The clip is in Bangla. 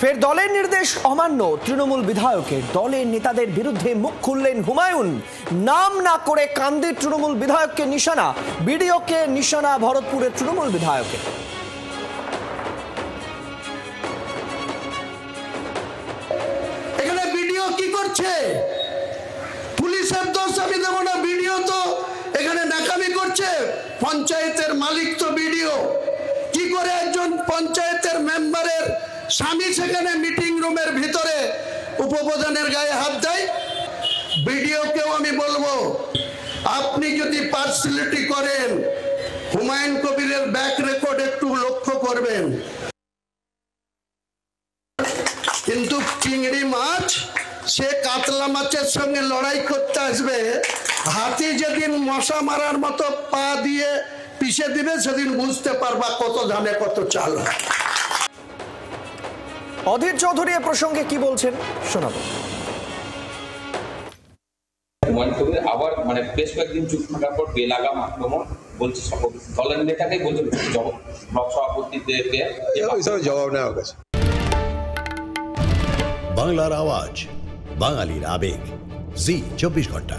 ফের দলের নির্দেশ অমান্য তৃণমূল বিধায়কের। দলের নেতাদের বিরুদ্ধে মুখ খুললেন হুমায়ুন। নাম না করে কান্দির তৃণমূল বিধায়ককে নিশানা, বিডিওকে নিশানা ভরতপুরের তৃণমূল বিধায়কের। এখানে বিডিও কি করছে? পুলিশের দোষ আমি দেব না, বিডিও তো এখানে নাকামি করছে। পঞ্চায়েতের মালিক তো বিডিও। কি করে একজন পঞ্চায়েতের মেম্বারের স্বামী সেখানে মিটিং রুমের ভিতরে উপপ্রধানের গায়ে হাত দেয়? বিডিওকেও আমি বলবো, আপনি যদি পার্সিয়ালিটি করেন, হুমায়ুন কবিরের ব্যাক রেকর্ড একটু লক্ষ্য করবেন। কিন্তু চিংড়ি মাছ, সে কাতলা মাছের সঙ্গে লড়াই করতে আসবে, হাতি যেদিন মশা মারার মতো পা দিয়ে পিষে দিবে, সেদিন বুঝতে পারবা কত ধানে কত চাল। অধীর চৌধুরী এ প্রসঙ্গে কি বলছেন শোনাবো। হুমায়ুন কবির আবার বেশ কয়েকদিন চুপ থাকার পর বেলাগাম আক্রমণ বলছে, দলের নেতাকেই বলছে ব্লক সভাপতিদেরকে জবাব নেওয়া গেছে। বাংলার আওয়াজ, বাঙালির আবেগ, জি 24 ঘন্টা।